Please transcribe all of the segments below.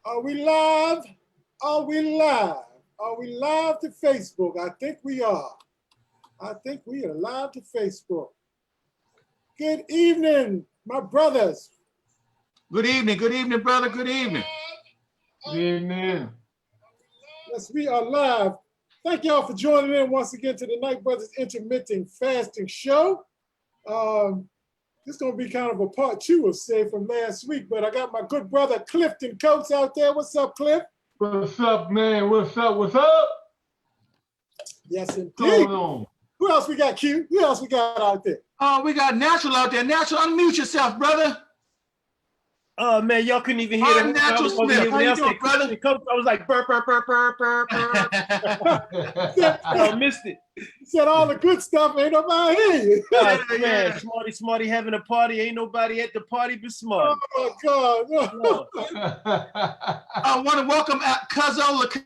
Are we live? Are we live? Are we live to Facebook? I think we are. I think we are live to Facebook. Good evening, my brothers. Good evening, brother. Good evening. Good evening. Yes, we are live. Thank y'all for joining in once again to the Night Brothers Intermittent Fasting Show. This is going to be kind of a part two of Say from last week, but I got my good brother Clifton Coates out there. What's up, Cliff? What's up, man? What's up? What's up? Yes, indeed. What's going on? Who else we got, Q? Who else we got out there? We got Natural out there. Natural, unmute yourself, brother. Oh man, y'all couldn't even hear I'm Natural Smith. How you doing, brother? I was like burr, burr, burr, burr, burr, burr. I missed it. Said all the good stuff, ain't nobody here. Man, Smarty having a party. Ain't nobody at the party but Smarty. Oh my God. I want to welcome Cuzzo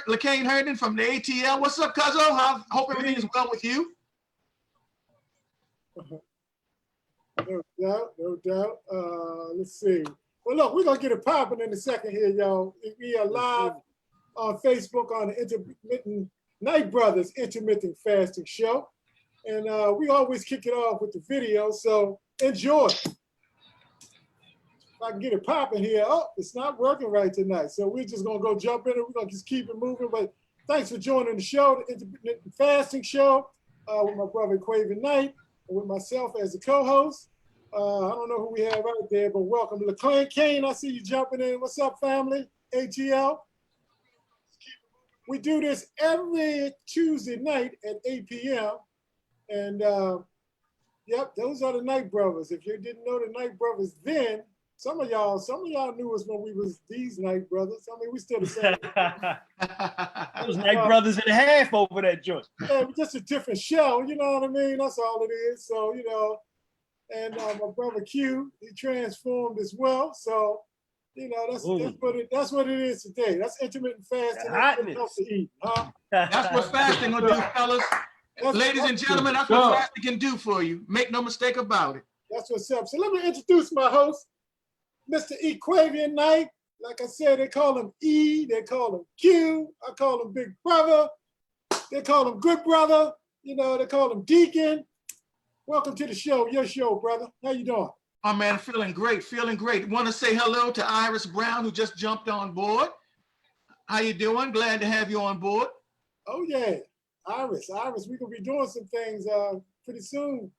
LaCane Herndon from the ATL. What's up, Cuzzo? I hope everything is well with you. No doubt. Let's see. Well, look, we're going to get it popping in a second here, y'all. We are live on Facebook on the Intermittent Night Brothers Intermittent Fasting Show. And we always kick it off with the video, so enjoy. If I can get it popping here. Oh, it's not working right tonight. So we're just going to go jump in and we're going to just keep it moving. But thanks for joining the show, the Intermittent Fasting Show, with my brother Quaven Knight, and with myself as the co-host. I don't know who we have out there, but welcome. Kane, I see you jumping in. What's up, family? ATL. We do this every Tuesday night at 8 p.m. And, yep, those are the Night Brothers. If you didn't know the Night Brothers then, some of y'all knew us when we was these Night Brothers. I mean, we still the same. It was Night Brothers and a half over that joint. Yeah, just a different show, you know what I mean? That's all it is. So, you know, and my brother Q, he transformed as well. So, you know, that's what it is today. That's intermittent fasting. That's to eat, huh? That's what fasting will do, fellas. Ladies and gentlemen, that's what fasting can do for you. Make no mistake about it. That's what's up. So let me introduce my host, Mr. Equavian Knight. Like I said, they call him E, they call him Q, I call him Big Brother, they call him Good Brother, you know, they call him Deacon. Welcome to the show, your show, brother. How you doing? Oh man, feeling great. Want to say hello to Iris Brown, who just jumped on board. How you doing? Glad to have you on board. Oh yeah, Iris, we're gonna be doing some things pretty soon.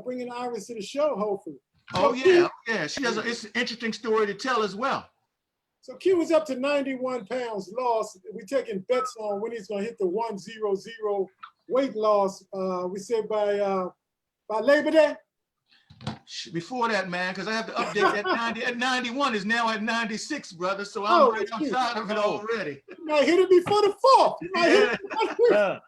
Bringing Iris to the show, hopefully. Oh yeah. She has it's an interesting story to tell as well. So Q was up to 91 pounds lost. We're taking bets on when he's gonna hit the 100 weight loss. We said by Labor Day. Before that, man, because I have to update that 90 at 91 is now at 96, brother. So I'm right outside of it already. You might hit it before the 4th.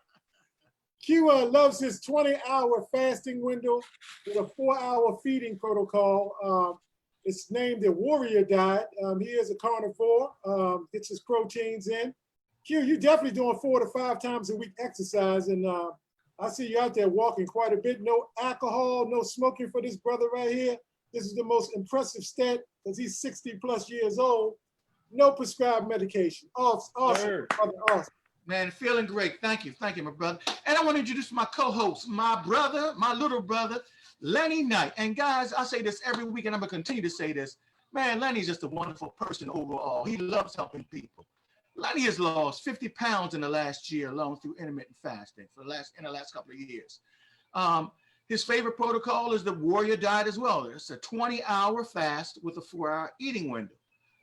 Q loves his 20-hour fasting window with a 4-hour feeding protocol. It's named the Warrior Diet. He is a carnivore, gets his proteins in. Q, you definitely doing 4 to 5 times a week exercise, and I see you out there walking quite a bit. No alcohol, no smoking for this brother right here. This is the most impressive stat because he's 60 plus years old. No prescribed medication. Awesome, brother, awesome. Man, feeling great. Thank you, my brother. And I want to introduce my co-host, my little brother, Lenny Knight. And guys, I say this every week, and I'm gonna continue to say this. Man, Lenny's just a wonderful person overall. He loves helping people. Lenny has lost 50 pounds in the last year alone through intermittent fasting in the last couple of years. His favorite protocol is the Warrior Diet as well. It's a 20-hour fast with a 4-hour eating window.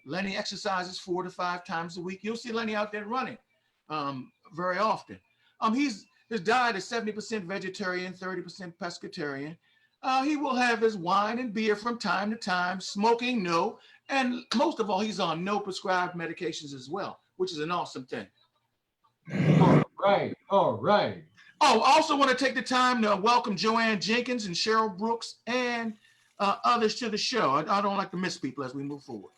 Lenny exercises 4 to 5 times a week. You'll see Lenny out there running very often. His diet is 70% vegetarian, 30% pescatarian. He will have his wine and beer from time to time, smoking no, and most of all, he's on no prescribed medications as well, which is an awesome thing. All right. Oh, I also want to take the time to welcome Joanne Jenkins and Cheryl Brooks and others to the show. I don't like to miss people as we move forward.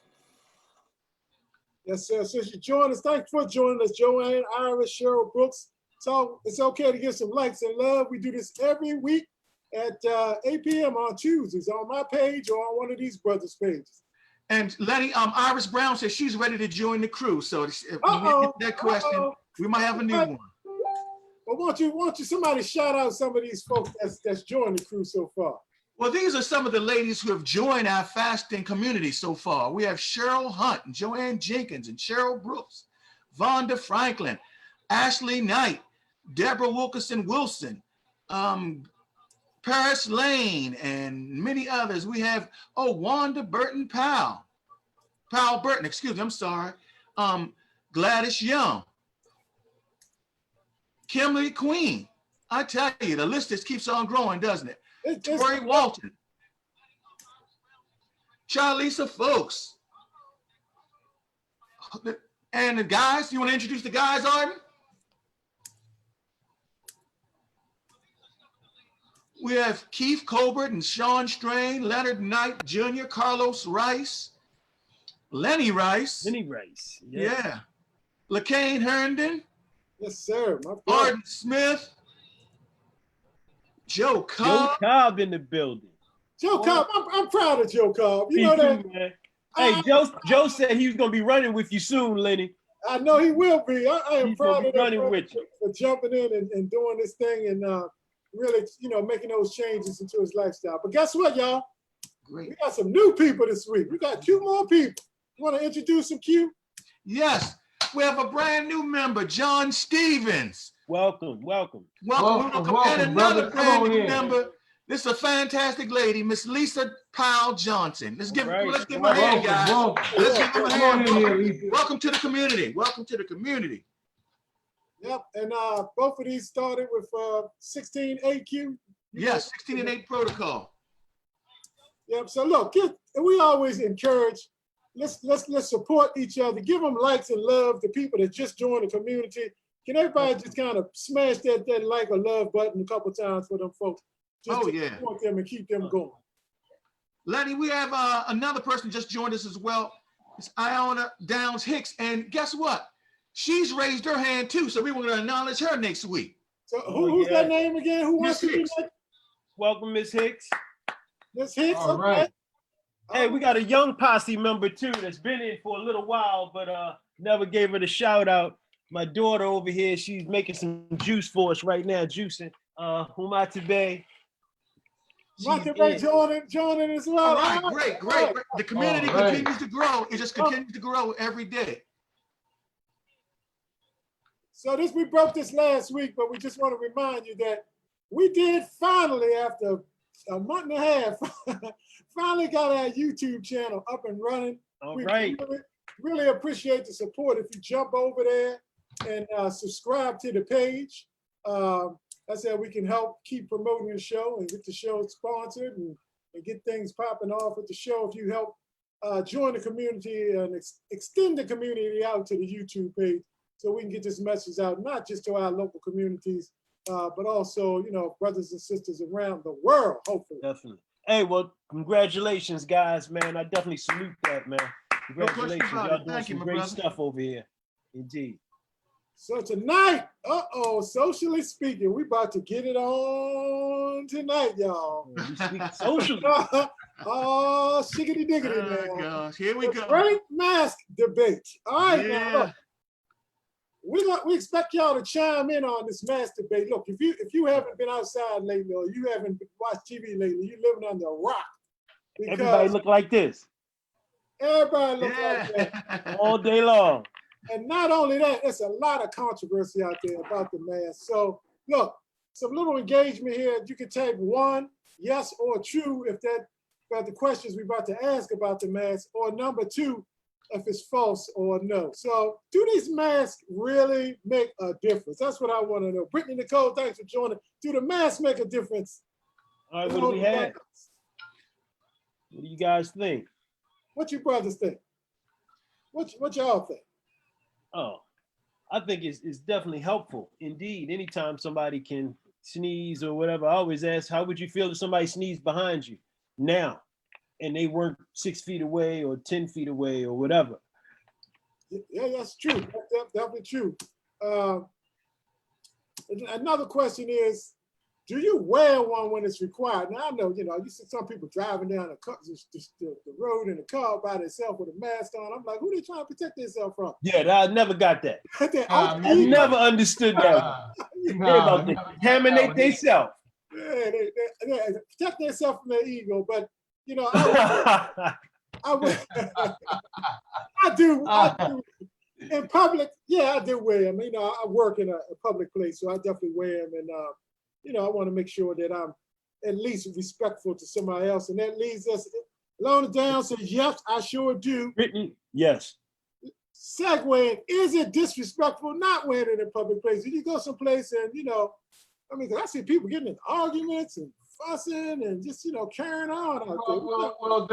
Yes, sir. Since you joined us, thanks for joining us, Joanne, Iris, Cheryl Brooks. So it's okay to give some likes and love. We do this every week at 8 p.m. on Tuesdays on my page or on one of these brothers' pages. And Lenny, Iris Brown says she's ready to join the crew. So if we get that question, we might have a new one. Well, why don't you somebody shout out some of these folks that's joined the crew so far? Well, these are some of the ladies who have joined our fasting community so far. We have Cheryl Hunt, and Joanne Jenkins, and Cheryl Brooks, Vonda Franklin, Ashley Knight, Deborah Wilkerson Wilson, Paris Lane, and many others. We have, Wanda Burton Powell Burton, excuse me, I'm sorry. Gladys Young, Kimberly Queen. I tell you, the list just keeps on growing, doesn't it? Tori Walton, Charlisa Folks. And the guys, you want to introduce the guys, Arden? We have Keith Colbert and Sean Strain, Leonard Knight Jr., Carlos Rice, Lenny Rice. Yeah. LaCane Herndon. Yes, sir. Arden Smith. Joe Cobb. Joe Cobb in the building. Joe Cobb, I'm proud of Joe Cobb. You know that. Man. Hey, Joe said he was gonna be running with you soon, Lenny. I know he will be. I am He's proud of running him with you for jumping in and doing this thing and really, making those changes into his lifestyle. But guess what, y'all? Great. We got some new people this week. We got 2 more people. You want to introduce them, Q? Yes, we have a brand new member, John Stevens. Welcome. Welcome, welcome, and another brother. Come brand on new in. member. This is a fantastic lady, Miss Lisa Powell Johnson. Let's give her a hand, Welcome, guys. welcome. Let's give her a Come on hand. in here, Lisa. Welcome to the community. Welcome to the community. Yep. And both of these started with 16 AQ. Yes, 16 and 8 protocol. Yep. So look, we always encourage. Let's support each other. Give them likes and love to people that just joined the community. Can everybody just kind of smash that like or love button a couple times for them folks? Just to support them and keep them going. Lenny, we have another person just joined us as well. It's Iona Downs Hicks. And guess what? She's raised her hand too. So we want to acknowledge her next week. So who's that name again? Who wants to be next? Welcome, Miss Hicks. Miss Hicks. All right. Hey, we got a young posse member too that's been in for a little while, but never gave her the shout out. My daughter over here, she's making some juice for us right now, juicing. Humata Bay. Joining as well. All right, great. The community continues to grow. It just continues to grow every day. So we broke this last week, but we just want to remind you that we did finally, after a month and a half, finally got our YouTube channel up and running. All right. Really appreciate the support. If you jump over there and subscribe to the page, that's how we can help keep promoting the show and get the show sponsored and get things popping off at the show. If you help join the community and extend the community out to the YouTube page so we can get this message out, not just to our local communities, but also, brothers and sisters around the world, hopefully. Definitely. Hey, well, congratulations, guys, man. I definitely salute that, man. Congratulations. Y'all doing some great stuff over here. Indeed. So tonight, socially speaking, we about to get it on tonight, y'all. We speak socially. Oh, shiggity diggity, man. Oh, gosh. Here we go. Great mask debate. All right, now, look, we expect y'all to chime in on this mask debate. Look, if you haven't been outside lately or you haven't watched TV lately, you're living under a rock. Everybody look like this. Everybody look like that. All day long. And not only that, there's a lot of controversy out there about the mask. So look, some little engagement here. You can type 1, yes or true, if about the questions we're about to ask about the mask, or number 2, if it's false or no. So do these masks really make a difference? That's what I want to know. Brittany Nicole, thanks for joining. Do the masks make a difference? All right, what do we have? What do you guys think? What you brothers think? What y'all think? Oh, I think it's definitely helpful. Indeed, anytime somebody can sneeze or whatever, I always ask, how would you feel if somebody sneezed behind you now and they weren't 6 feet away or 10 feet away or whatever? Yeah, that's true. That's definitely true. Another question is, do you wear one when it's required? Now I know, you see some people driving down the road in a car by themselves with a mask on. I'm like, who they trying to protect themselves from? Yeah, I never got that. I Me never understood that. They about to contaminate themselves. Yeah, they protect themselves from their ego. But I do in public. Yeah, I do wear them. I work in a public place, so I definitely wear them. And I want to make sure that I'm at least respectful to somebody else. And that leads us along down. Says yes, I sure do. Yes. Segueing, is it disrespectful not wearing it in public places? You go someplace and because I see people getting in arguments and fussing and just carrying on out there. Well,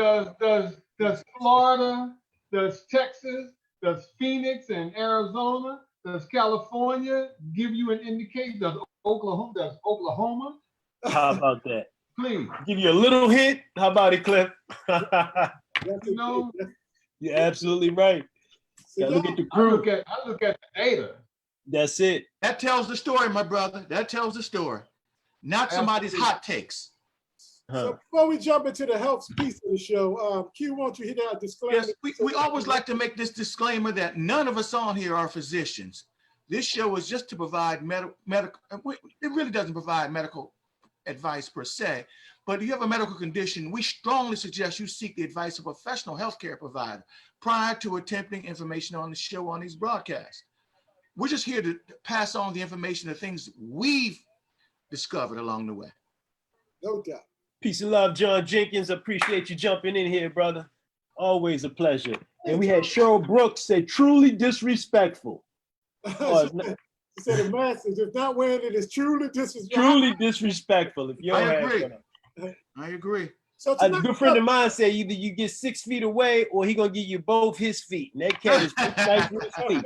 does Florida, does Texas, does Phoenix and Arizona, does California give you an indication? Does Oklahoma? How about that? Please. Give you a little hint. How about it, Cliff? You're absolutely right. So look at the crew. I look at the data. That's it. That tells the story, my brother. That tells the story. Not somebody's hot takes. So before we jump into the health piece of the show, Q, won't you hit that disclaimer? Yes, we always like to make this disclaimer that none of us on here are physicians. This show is just to provide medical. It really doesn't provide medical advice per se, but if you have a medical condition, we strongly suggest you seek the advice of a professional healthcare provider prior to attempting information on the show on these broadcasts. We're just here to pass on the information, the things we've discovered along the way. No doubt. Peace and love, John Jenkins. Appreciate you jumping in here, brother. Always a pleasure. And we had Cheryl Brooks say, truly disrespectful. She said the message, if not wearing it, is truly disrespectful. Truly disrespectful. If you don't I agree. So a good friend of mine said either you get 6 feet away or he gonna give you both his feet. And that cat is nice with his feet.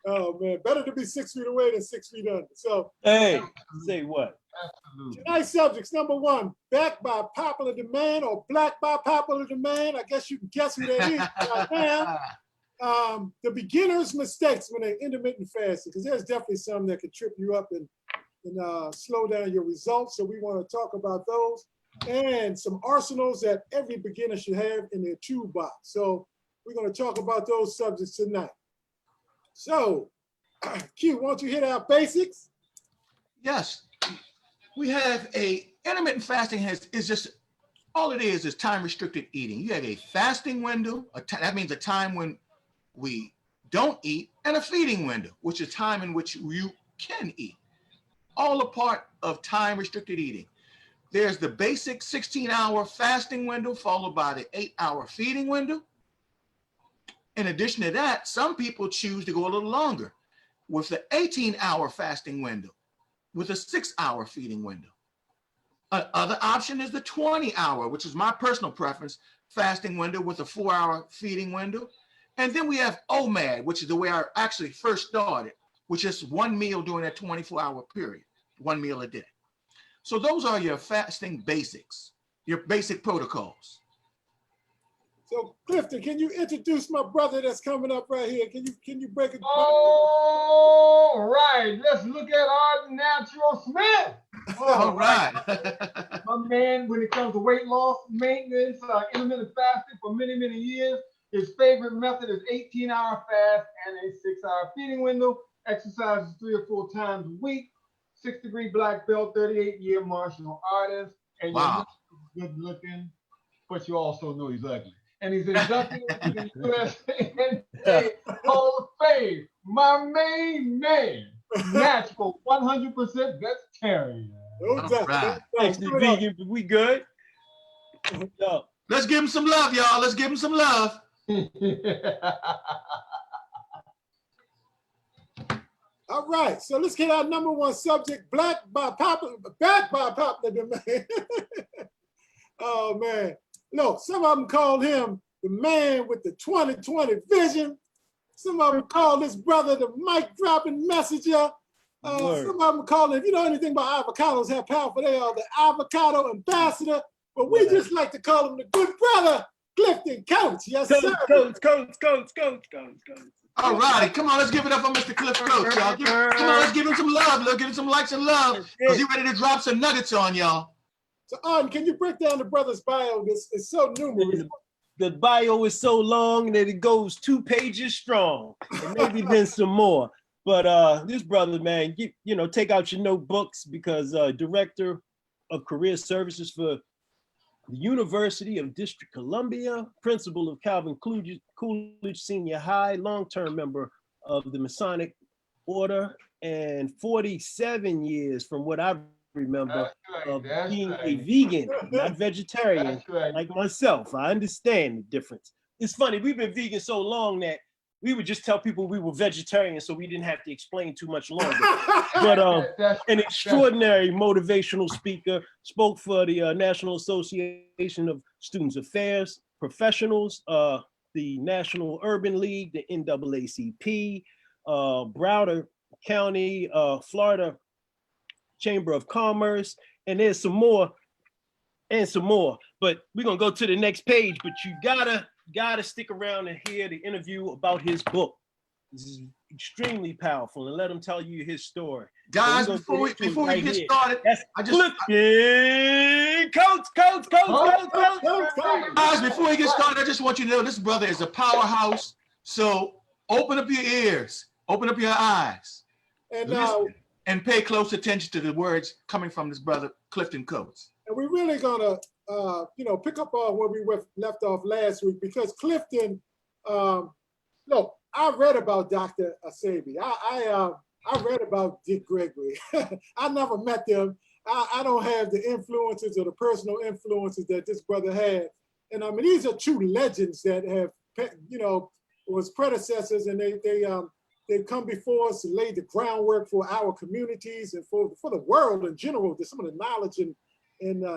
Oh man, better to be 6 feet away than 6 feet under. So hey, say what? Absolutely. Tonight's subjects, number one, backed by popular demand or black by popular demand. I guess you can guess who that is right now. The beginner's mistakes when they're intermittent fasting, because there's definitely some that can trip you up and slow down your results. So we want to talk about those and some arsenals that every beginner should have in their toolbox. So we're going to talk about those subjects tonight. So, Q, why don't you hit our basics? Yes, we have intermittent fasting is just, all it is time restricted eating. You have a fasting window, that means a time when we don't eat, and a feeding window, which is time in which you can eat. All a part of time restricted eating. There's the basic 16-hour fasting window followed by the 8-hour feeding window. In addition to that, some people choose to go a little longer with the 18-hour fasting window with a 6-hour feeding window. Other option is the 20-hour, which is my personal preference, fasting window with a 4-hour feeding window. And then we have OMAD, which is the way I actually first started, which is one meal during that 24-hour period, one meal a day. So those are your fasting basics, your basic protocols. So Clifton, can you introduce my brother that's coming up right here? Can you break it down? All right, let's look at Arden Natural Smith. All right. My man, when it comes to weight loss, maintenance, intermittent fasting for many, many years, his favorite method is 18-hour fast and a 6-hour feeding window. Exercises 3 or 4 times a week. 6-degree black belt, 38-year martial artist. And wow. You're good looking, but you also know he's ugly. And he's inducted into the USA Hall of Fame. My main man, natural 100% vegetarian. No doubt. Right. Actually vegan, but we good. No. Let's give him some love, y'all. Let's give him some love. All right, so let's get our number one subject, backed by popular demand. Oh man, no, some of them called him the man with the 20/20 vision. Some of them call this brother the mic dropping messenger. Some of them call him, if you know anything about avocados, how powerful they are, the avocado ambassador. But we just like to call him the good brother, Clifton Coates. Yes, sir. Coates. All righty, come on, let's give it up for Mr. Clifton Coates, y'all. Come on, let's give him some love. Let's give him some likes and love, because he's ready to drop some nuggets on y'all. So, Arden, can you break down the brother's bio? It's so numerous. The bio is so long that it goes 2 pages strong, and maybe then some more. But this brother, man, take out your notebooks, because Director of Career Services for the University of District Columbia, principal of Calvin Coolidge Senior High, long-term member of the Masonic Order, and 47 years, from what I remember, of being a vegan, not vegetarian, like myself. I understand the difference. It's funny, we've been vegan so long that we would just tell people we were vegetarian, so we didn't have to explain too much longer. But an extraordinary motivational speaker, spoke for the National Association of Students Affairs Professionals, the National Urban League, the NAACP, Broward County, Florida Chamber of Commerce, and there's some more and some more. But we're gonna go to the next page, but you gotta stick around and hear the interview about his book. This is extremely powerful, and let him tell you his story. Guys, before we get started, that's Clifton Coates. Guys, before we get started, I just want you to know this brother is a powerhouse. So open up your ears, open up your eyes, and pay close attention to the words coming from this brother, Clifton Coates. And we're really gonna pick up on where we left off last week, because Clifton, look, I read about Dr. Asabi. I read about Dick Gregory. I never met them. I don't have the influences or the personal influences that this brother had. And I mean, these are true legends that have, was predecessors, and they've come before us and laid the groundwork for our communities and for the world in general. There's some of the knowledge and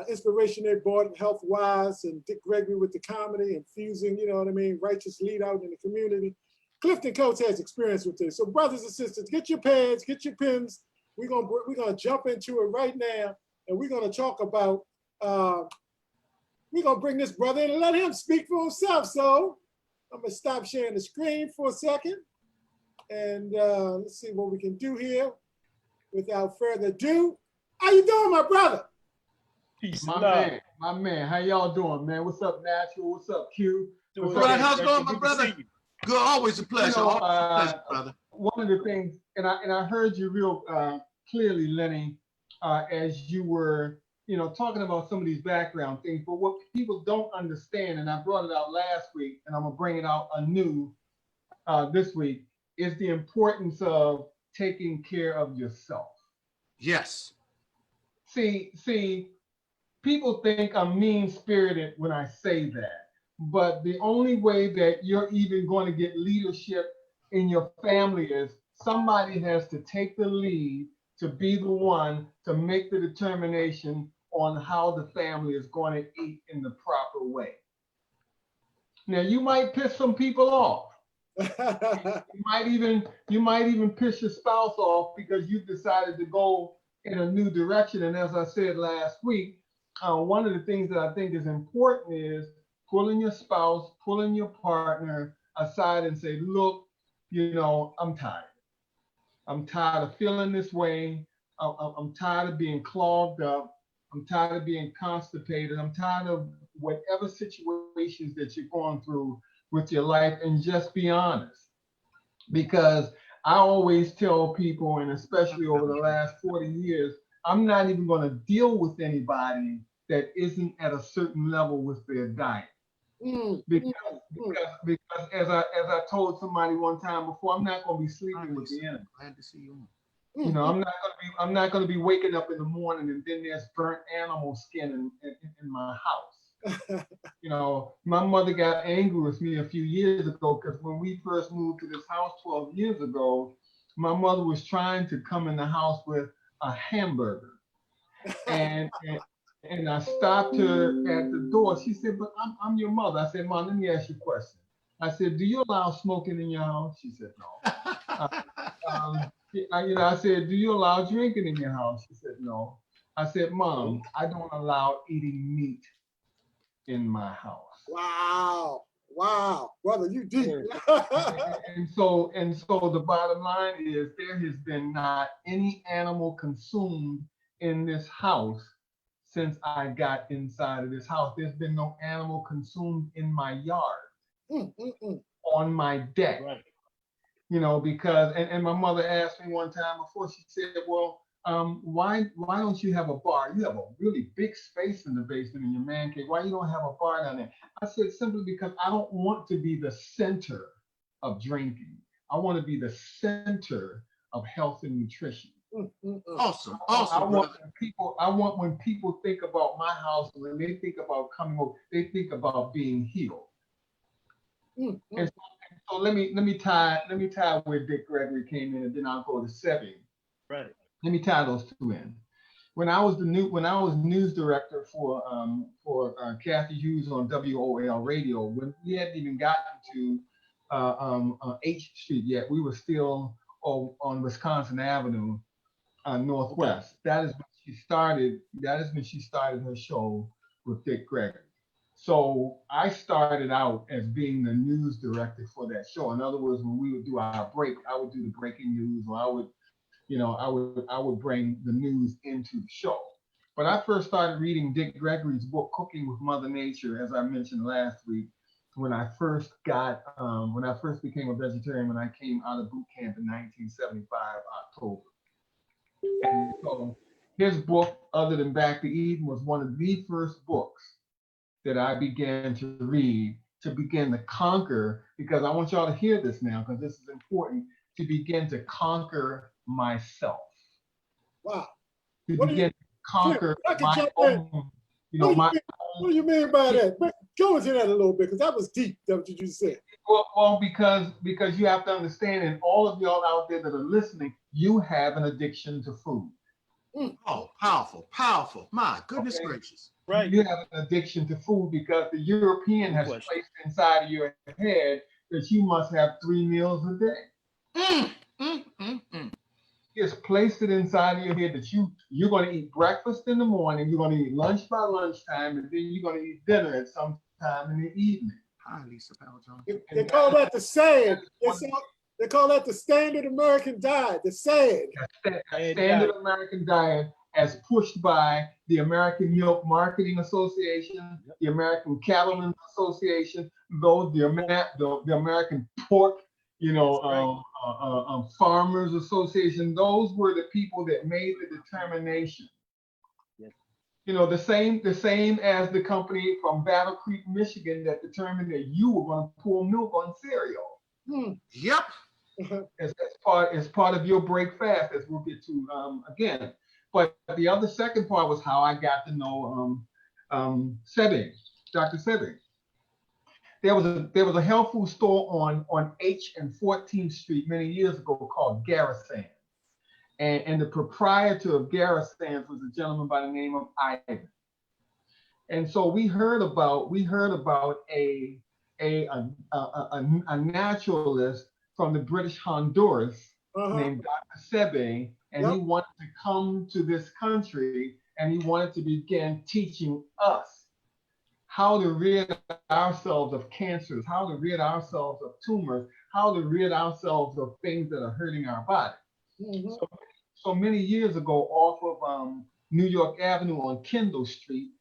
inspiration they brought health-wise, and Dick Gregory with the comedy and fusing, righteous lead out in the community. Clifton Coates has experience with this. So brothers and sisters, get your pads, get your pens. We're gonna jump into it right now, and we're gonna talk about, we're gonna bring this brother in and let him speak for himself. So I'm gonna stop sharing the screen for a second, and let's see what we can do here. Without further ado, how you doing, my brother? Peace, my man, how y'all doing, man? What's up, Natural? What's up, Q? How's it going, my brother? Good, always a pleasure. Always a pleasure, brother. One of the things, and I heard you real clearly, Lenny, as you were, talking about some of these background things. But what people don't understand, and I brought it out last week, and I'm gonna bring it out anew this week, is the importance of taking care of yourself. Yes. See, people think I'm mean-spirited when I say that. But the only way that you're even going to get leadership in your family is somebody has to take the lead to be the one to make the determination on how the family is going to eat in the proper way. Now, you might piss some people off. you might even piss your spouse off because you've decided to go in a new direction. And as I said last week, one of the things that I think is important is pulling your spouse, pulling your partner aside and say, look, I'm tired. I'm tired of feeling this way. I'm tired of being clogged up. I'm tired of being constipated. I'm tired of whatever situations that you're going through with your life, and just be honest. Because I always tell people, and especially over the last 40 years, I'm not even going to deal with anybody that isn't at a certain level with their diet. Because as I told somebody one time before, I'm not going to be sleeping with the enemy. Glad to see you. I'm not going to be waking up in the morning and then there's burnt animal skin in my house. My mother got angry with me a few years ago because when we first moved to this house 12 years ago, my mother was trying to come in the house with a hamburger, and I stopped her at the door. She said, but I'm your mother. I said, Mom, let me ask you a question. I said, do you allow smoking in your house? She said, no. I said, do you allow drinking in your house? She said, no. I said, Mom, I don't allow eating meat in my house. Wow. Wow, brother, you deep. And so the bottom line is there has been not any animal consumed in this house since I got inside of this house. There's been no animal consumed in my yard, on my deck. Right. You know, because and my mother asked me one time before, she said, well, why don't you have a bar? You have a really big space in the basement in your man cave. Why you don't have a bar down there? I said, simply because I don't want to be the center of drinking. I want to be the center of health and nutrition. Awesome, I awesome, want brother. when people think about my house, when they think about coming over, they think about being healed. And so let me tie where Dick Gregory came in, and then I'll go to Sebi. Right. Let me tie those two in. When I was news director for Kathy Hughes on WOL radio, when we hadn't even gotten to 8th Street yet, we were still on Wisconsin Avenue, Northwest. That is when she started. That is when she started her show with Dick Gregory. So I started out as being the news director for that show. In other words, when we would do our break, I would do the breaking news, or I would bring the news into the show. But I first started reading Dick Gregory's book, Cooking with Mother Nature, as I mentioned last week, when I first became a vegetarian, when I came out of boot camp in 1975, October. And so his book, Other Than Back to Eden, was one of the first books that I began to read to begin to conquer, because I want y'all to hear this now, because this is important, to begin to conquer myself. Wow. To begin to conquer my own, what do you mean by that? Go into that a little bit, because that was deep, that's what you just said. Well, because you have to understand, and all of y'all out there that are listening, you have an addiction to food. Oh, powerful, powerful. My goodness gracious. Right. You have an addiction to food because the European has placed inside of your head that you must have 3 meals a day. He has placed it inside of your head that you're going to eat breakfast in the morning, you're going to eat lunch by lunchtime, and then you're going to eat dinner at some time in the evening. Hi, Lisa Powell-Jones. They call that the SAD. They call that the standard American diet, the SAD. Standard American diet, as pushed by the American Milk Marketing Association, the American Cattlemen's Association, the American Pork, Farmers Association. Those were the people that made the determination. The same as the company from Battle Creek, Michigan, that determined that you were going to pour milk on cereal. Yep. As part of your break fast, as we'll get to again. But the other second part was how I got to know Sebi, Dr. Sebi. There was a health food store on H and 14th Street many years ago called Garrison's. And the proprietor of Garrison's was a gentleman by the name of Ivan. And so we heard about a naturalist from the British Honduras named Dr. Sebi, and he wanted to come to this country, and he wanted to begin teaching us how to rid ourselves of cancers, how to rid ourselves of tumors, how to rid ourselves of things that are hurting our body. So many years ago, off of New York Avenue on Kendall Street,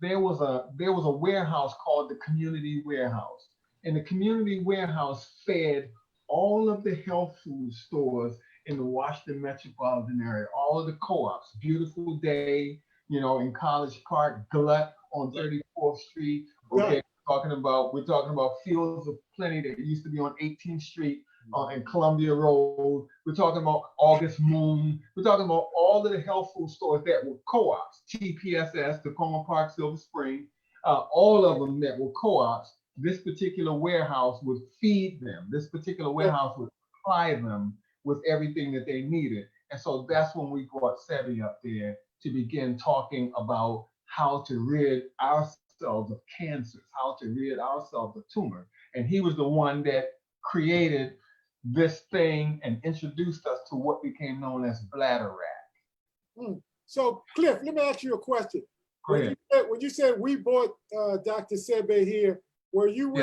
there was a warehouse called the Community Warehouse, and the Community Warehouse fed all of the health food stores in the Washington metropolitan area, all of the co-ops, Beautiful Day, in College Park, Glut on 34th Street. Okay, we're talking about Fields of Plenty that used to be on 18th Street and Columbia Road. We're talking about August Moon. We're talking about all of the health food stores that were co-ops, TPSS, Tacoma Park, Silver Spring, all of them that were co-ops. This particular warehouse would feed them. This particular warehouse would supply them with everything that they needed. And so that's when we brought Sebi up there to begin talking about how to rid ourselves of cancers, how to rid ourselves of tumor. And he was the one that created this thing and introduced us to what became known as bladder wrack. So Cliff, let me ask you a question. Go ahead. When you said we brought Dr. Sebi here, were you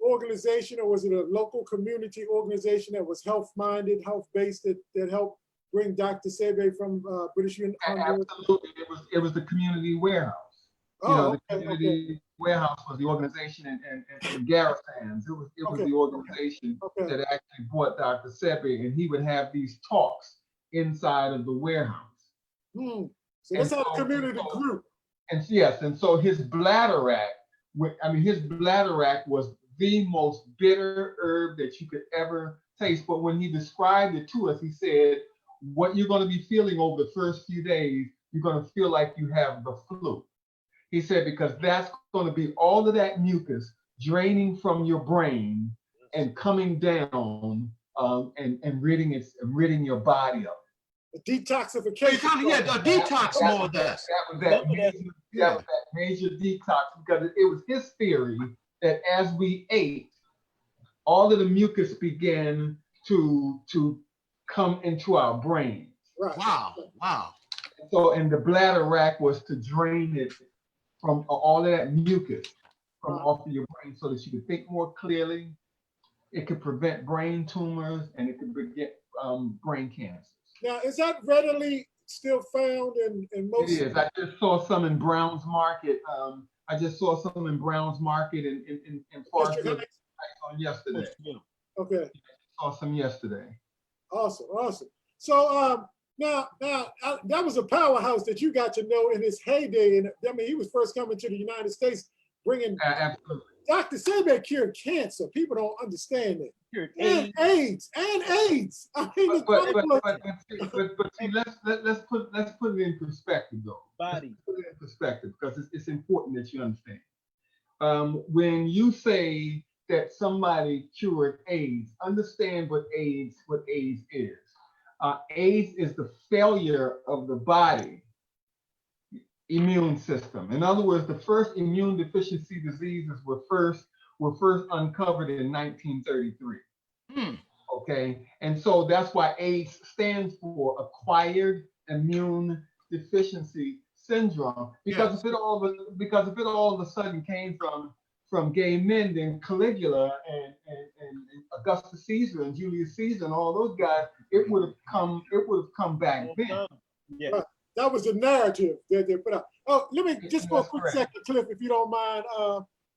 organization, or was it a local community organization that was health-minded, health-based, that helped bring Dr. Sebe from British Honduras? Absolutely, it was the community warehouse. Oh, The okay, community warehouse was the organization in Garrisans. It was Okay, the organization okay. that actually brought Dr. Sebe, and he would have these talks inside of the warehouse. So that's how the community grew. And yes, and so his bladderwrack, his bladderwrack was the most bitter herb that you could ever taste. But when he described it to us, he said, what you're going to be feeling over the first few days, you're going to feel like you have the flu. He said, because that's going to be all of that mucus draining from your brain and coming down and ridding your body of it. The detoxification. Yeah, a detox more or less. That was that major detox, because it was his theory that as we ate, all of the mucus began to come into our brains. Right. Wow. So, and the bladderwrack was to drain it from all of that mucus from off of your brain, so that you could think more clearly. It could prevent brain tumors, and it could prevent brain cancer. Now, is that readily still found in most? It is. I just saw some in Brown's Market. In Forest River on yesterday. Okay. Saw some yesterday. Awesome. So now that was a powerhouse that you got to know in his heyday, and I mean, he was first coming to the United States, bringing. Absolutely. Dr. Sebe cured cancer. People don't understand it. And AIDS. I mean, but see, let's put it in perspective, though. Let's put it in perspective, because it's important that you understand. When you say that somebody cured AIDS, understand what AIDS is. AIDS is the failure of the body immune system. In other words, the first immune deficiency diseases were first uncovered in 1933. Okay, and so that's why AIDS stands for acquired immune deficiency syndrome. Because if it all of a sudden came from gay men, then Caligula and Augustus Caesar and Julius Caesar and all those guys, it would have come back then. Yeah. That was the narrative that they put out. Oh, let me just for a quick second, Cliff, if you don't mind.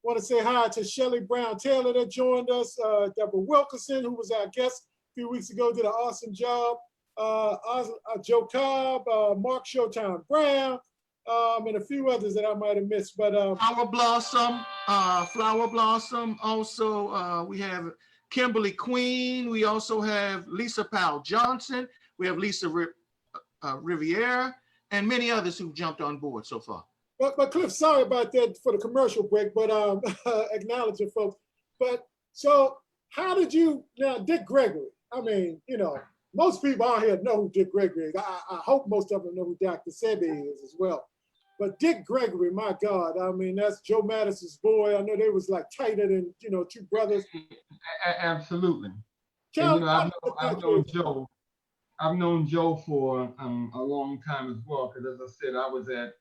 Want to say hi to Shelley Brown Taylor that joined us, Deborah Wilkerson, who was our guest a few weeks ago, did an awesome job. Joe Cobb, Mark Showtime Brown, and a few others that I might have missed. But Flower Blossom. Also, we have Kimberly Queen. We also have Lisa Powell Johnson. We have Lisa Riviere, and many others who jumped on board so far. But Cliff, sorry about that for the commercial break, but acknowledging folks. But so how did you, now Dick Gregory, I mean, most people out here know who Dick Gregory is. I hope most of them know who Dr. Sebe is as well. But Dick Gregory, my God, I mean, that's Joe Madison's boy. I know they was like tighter than, two brothers. Absolutely. And, I've known Joe. I've known Joe for a long time as well, because as I said, I was at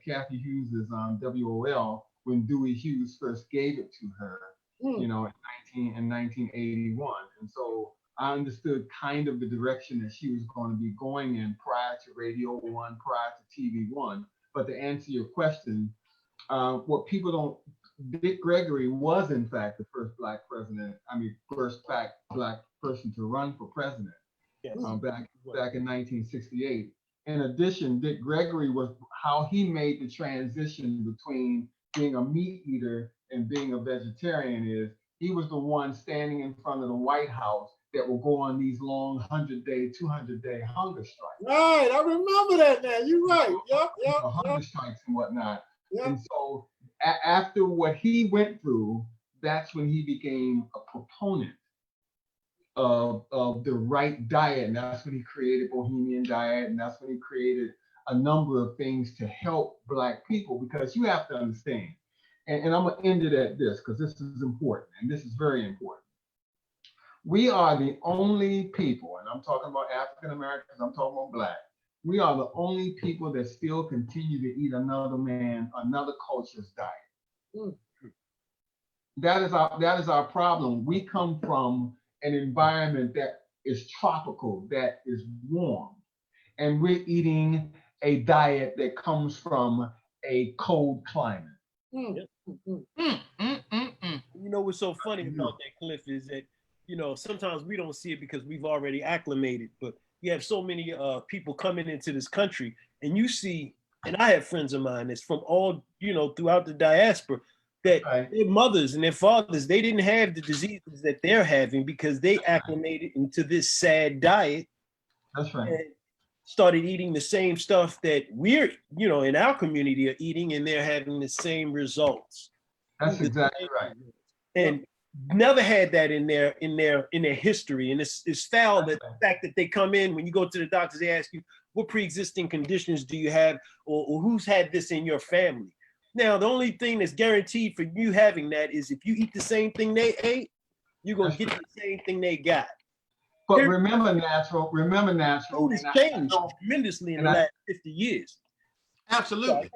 Kathy Hughes's WOL when Dewey Hughes first gave it to her, in 1981. And so I understood kind of the direction that she was going to be going in prior to Radio 1, prior to TV 1. But to answer your question, what people don't, Dick Gregory was in fact the first black president, first black person to run for president back in 1968. In addition, Dick Gregory was how he made the transition between being a meat eater and being a vegetarian is he was the one standing in front of the White House that will go on these long 100-day, 200-day hunger strikes. Right, I remember that now. You're right. Yep. Hunger strikes and whatnot. Yep. And so after what he went through, that's when he became a proponent of the right diet. And that's when he created Bohemian Diet. And that's when he created a number of things to help Black people, because you have to understand, and I'm gonna end it at this, because this is important, and this is very important. We are the only people, and I'm talking about African Americans, I'm talking about Black. We are the only people that still continue to eat another culture's diet. that is our problem. We come from an environment that is tropical, that is warm, and we're eating a diet that comes from a cold climate. Mm, mm, You know what's so funny about that, Cliff, is that sometimes we don't see it because we've already acclimated, but you have so many people coming into this country, and you see, and I have friends of mine that's from all throughout the diaspora, that their mothers and their fathers, they didn't have the diseases that they're having because they acclimated into this sad diet. That's right. And started eating the same stuff that we're, in our community are eating, and they're having the same results. That's exactly right. And never had that in their history. And it's foul that the fact that they come in, when you go to the doctors, they ask you, what pre-existing conditions do you have, or who's had this in your family? Now, the only thing that's guaranteed for you having that is if you eat the same thing they ate, you're going to get the same thing they got. But remember natural. Food has changed tremendously in the last 50 years. Absolutely.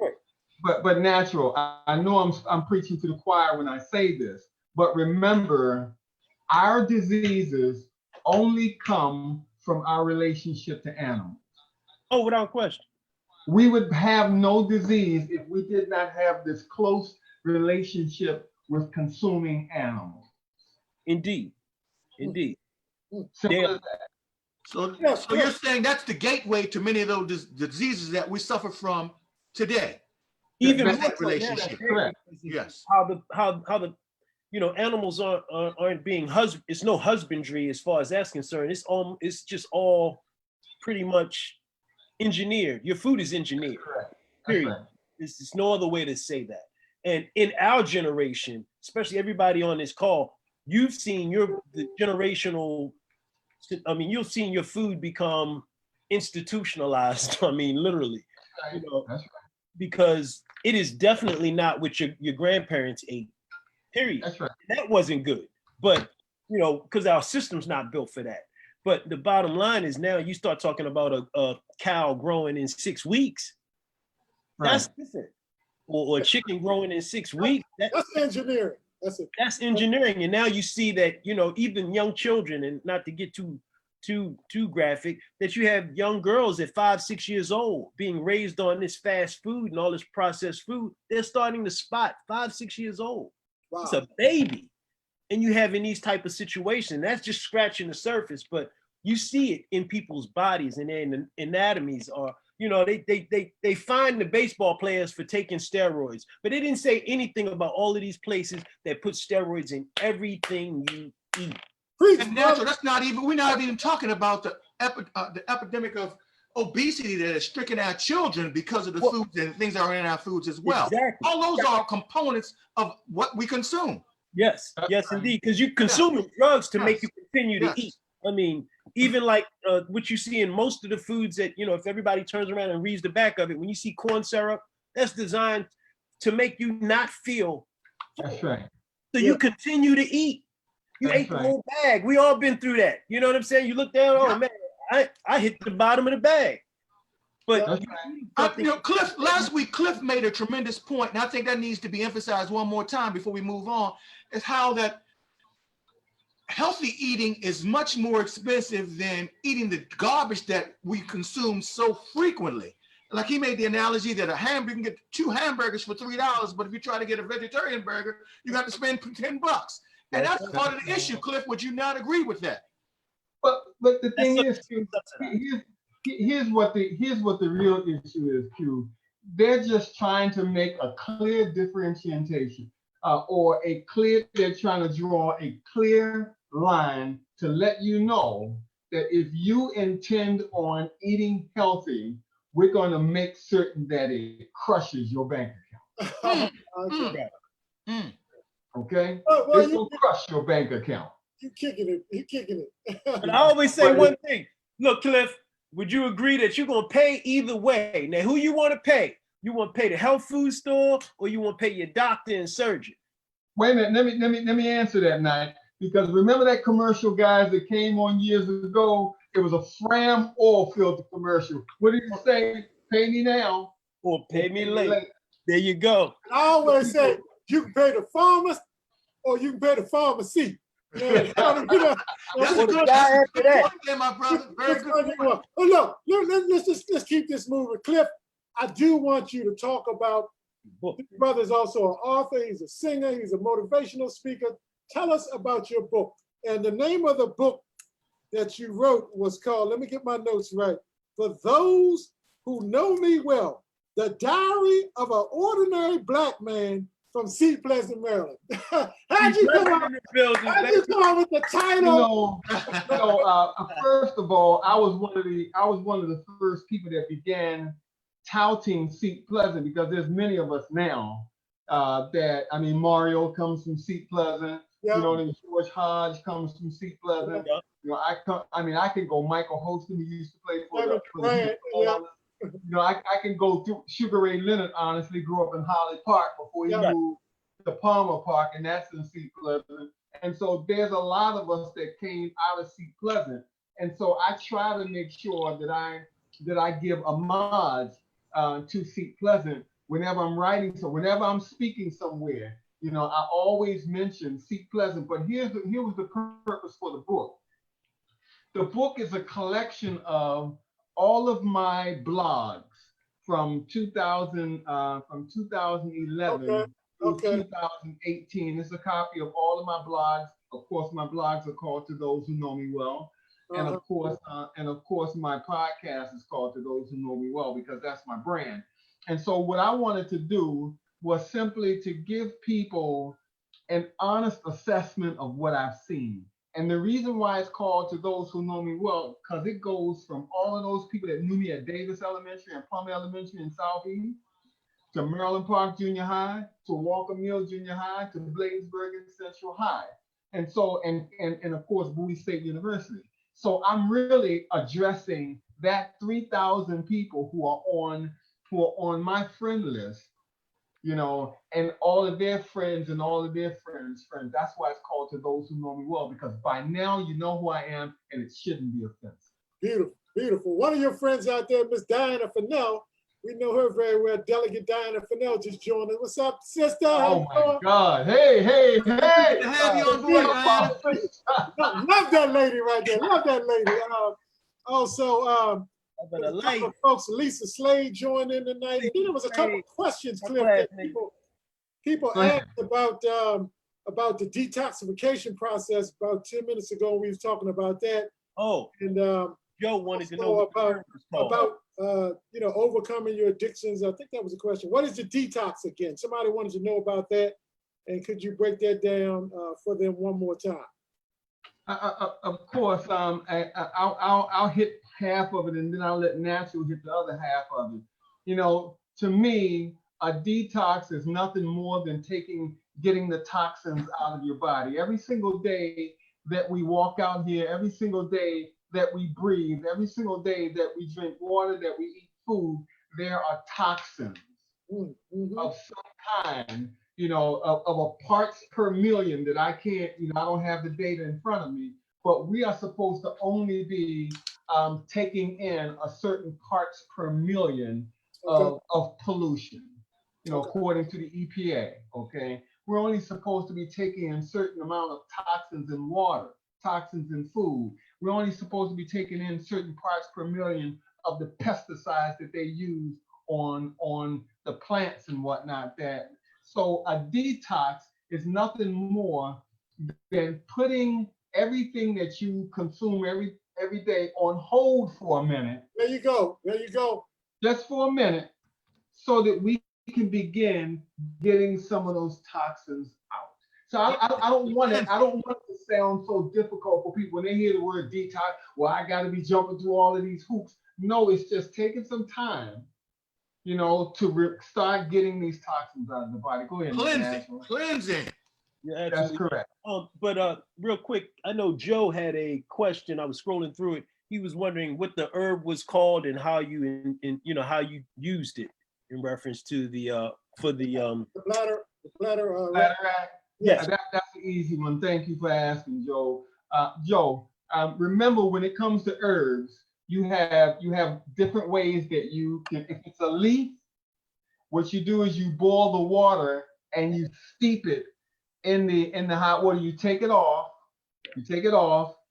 But natural, I know I'm preaching to the choir when I say this, but remember, our diseases only come from our relationship to animals. Oh, without question. We would have no disease if we did not have this close relationship with consuming animals. Indeed. Simple as that. So you're saying that's the gateway to many of those diseases that we suffer from today. Even that relationship. Correct. Yes. How the animals aren't being it's no husbandry as far as that's concerned. It's just all pretty much engineered. Your food is engineered. Correct. Period. Right. There's no other way to say that. And in our generation, especially everybody on this call, you've seen the generational. You've seen your food become institutionalized. Literally. Right. That's right. Because it is definitely not what your grandparents ate. Period. That's right. That wasn't good. But because our system's not built for that. But the bottom line is now you start talking about a cow growing in 6 weeks. Right. That's different. Or a chicken growing in 6 weeks. That's engineering. That's engineering. And now you see that, even young children, and not to get too graphic, that you have young girls at 5, 6 years old being raised on this fast food and all this processed food. They're starting to spot 5, 6 years old. Wow. It's a baby. And you have in these type of situations, that's just scratching the surface, but you see it in people's bodies and their anatomies are, they find the baseball players for taking steroids, but they didn't say anything about all of these places that put steroids in everything you eat. And natural, we're not even talking about the epidemic of obesity that has stricken our children because of the foods and things that are in our foods as well. Exactly. All those are components of what we consume. Yes, indeed, because you're consuming drugs to make you continue to eat. Even like what you see in most of the foods that, if everybody turns around and reads the back of it, when you see corn syrup, that's designed to make you not feel full. That's right. So you continue to eat. You ate the whole bag. We all been through that. You know what I'm saying? You look down, oh man, I hit the bottom of the bag. But Cliff, last week, Cliff made a tremendous point, and I think that needs to be emphasized one more time before we move on, is how that healthy eating is much more expensive than eating the garbage that we consume so frequently. Like he made the analogy that you can get 2 hamburgers for $3, but if you try to get a vegetarian burger, you got to spend $10. And that's part of the issue, Cliff. Would you not agree with that? But the thing is, here's what the real issue is, Q. They're just trying to make a clear differentiation, they're trying to draw a clear line to let you know that if you intend on eating healthy, we're going to make certain that it crushes your bank account. Okay? It's going to crush your bank account. You're kicking it. But I always say one thing. Look, Cliff, would you agree that you're going to pay either way? Now, who you want to pay? You want to pay the health food store, or you want to pay your doctor and surgeon? Wait a minute. Let me answer that, Knight. Because remember that commercial, guys, that came on years ago? It was a Fram oil filter commercial. What did you say? Pay me now. Or pay me later. There you go. I always say you can pay the farmers or you can pay the pharmacy. Yeah, That's a good guy after that. point there, my brother. Very good point. Oh, look, let's keep this moving. Cliff, I do want you to talk about, your brother's also an author, he's a singer, he's a motivational speaker. Tell us about your book. And the name of the book that you wrote was called, let me get my notes right, For Those Who Know Me Well, The Diary of an Ordinary Black Man from Seat Pleasant, Maryland. How'd you come up with the title? First of all, I was one of the first people that began touting Seat Pleasant, because there's many of us now Mario comes from Seat Pleasant. Yeah. George Hodge comes from Seat Pleasant. Yeah. I can go Michael Holston, who used to play for Right. Yeah. I can go through Sugar Ray Leonard, honestly, grew up in Holly Park before he moved to Palmer Park, and that's in Seat Pleasant. And so there's a lot of us that came out of Seat Pleasant. And so I try to make sure that I give homage to Seat Pleasant whenever I'm writing. So whenever I'm speaking somewhere, I always mention Seat Pleasant. But here was the purpose for the book. The book is a collection of all of my blogs from 2011 through 2018. It's a copy of all of my blogs. Of course, my blogs are called To Those Who Know Me Well. And of course, my podcast is called To Those Who Know Me Well, because that's my brand. And so what I wanted to do was simply to give people an honest assessment of what I've seen. And the reason why it's called To Those Who Know Me Well, because it goes from all of those people that knew me at Davis Elementary and Plum Elementary in Southeast, to Maryland Park Junior High, to Walker Mill Junior High, to Bladensburg and Central High. And so, and of course, Bowie State University. So I'm really addressing that 3,000 people who are on my friend list, and all of their friends and all of their friends' friends. That's why it's called To Those Who Know Me Well, because by now you know who I am, and it shouldn't be offensive. Beautiful, beautiful. One of your friends out there, Miss Diana Fennell, we know her very well. Delegate Diana Fennell just joined us. What's up, sister? Oh my God! Hey! Good to have you on board, Diana. Love that lady right there. Love that lady. Also, a couple of folks, Lisa Slade joined in tonight. And then there was a couple of questions, Cliff, that people asked about the detoxification process. About 10 minutes ago, we was talking about that. Oh, and Joe wanted to know about overcoming your addictions. I think that was a question. What is the detox again? Somebody wanted to know about that, and could you break that down for them one more time? Of course, I'll hit half of it, and then I'll let Natural hit the other half of it. To me, a detox is nothing more than getting the toxins out of your body. Every single day that we walk out here, every single day that we breathe, every single day that we drink water, that we eat food, there are toxins of some kind, of a parts per million that I can't, I don't have the data in front of me, but we are supposed to only be taking in a certain parts per million of pollution, according to the EPA, okay? We're only supposed to be taking in a certain amount of toxins in water, toxins in food. We're only supposed to be taking in certain parts per million of the pesticides that they use on the plants and whatnot. So a detox is nothing more than putting everything that you consume every day on hold for a minute. There you go. Just for a minute, so that we can begin getting some of those toxins out. So I don't want it to sound so difficult for people when they hear the word detox. Well, I got to be jumping through all of these hoops. No, it's just taking some time, to start getting these toxins out of the body. Go ahead. Cleansing. Yeah, that's correct. But real quick, I know Joe had a question. I was scrolling through it. He was wondering what the herb was called and how you how you used it in reference to the bladder. Yes. That's an easy one. Thank you for asking, Joe. Joe, remember, when it comes to herbs, you have different ways that you can. If it's a leaf, what you do is you boil the water and you steep it in the hot water. You take it off.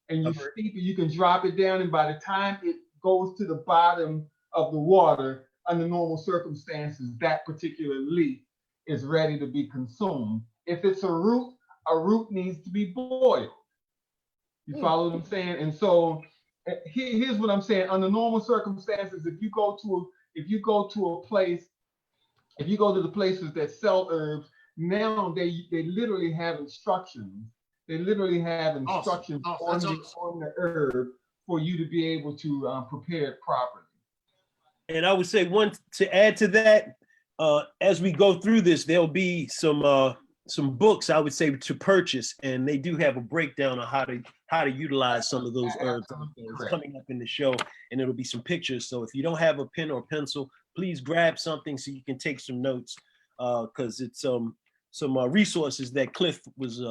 And you steep it. You can drop it down, and by the time it goes to the bottom of the water, under normal circumstances, that particular leaf is ready to be consumed. If it's a root needs to be boiled. You follow what I'm saying? And so here's what I'm saying. Under normal circumstances, if you go to the places that sell herbs, now they literally have instructions. They literally have instructions on the herb for you to be able to prepare it properly. And I would say to add to that, as we go through this, there'll be some books I would say to purchase, and they do have a breakdown on how to utilize some of those herbs. It's coming up in the show, and it'll be some pictures. So if you don't have a pen or pencil, please grab something so you can take some notes, because it's some resources that Cliff was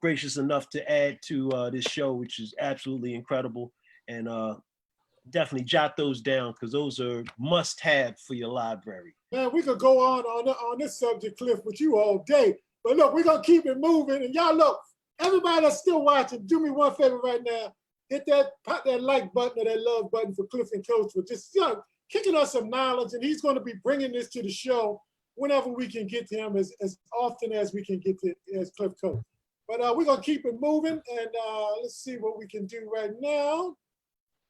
gracious enough to add to this show, which is absolutely incredible. And definitely jot those down, because those are must-have for your library. Man, we could go on this subject, Cliff, with you all day. But look, we're going to keep it moving. And y'all look, everybody that's still watching, do me one favor right now. Hit that like button or that love button for Clifton Coates for just kicking us some knowledge. And he's going to be bringing this to the show whenever we can get to him, as often as we can get to as Cliff Coates. But we're going to keep it moving. And let's see what we can do right now.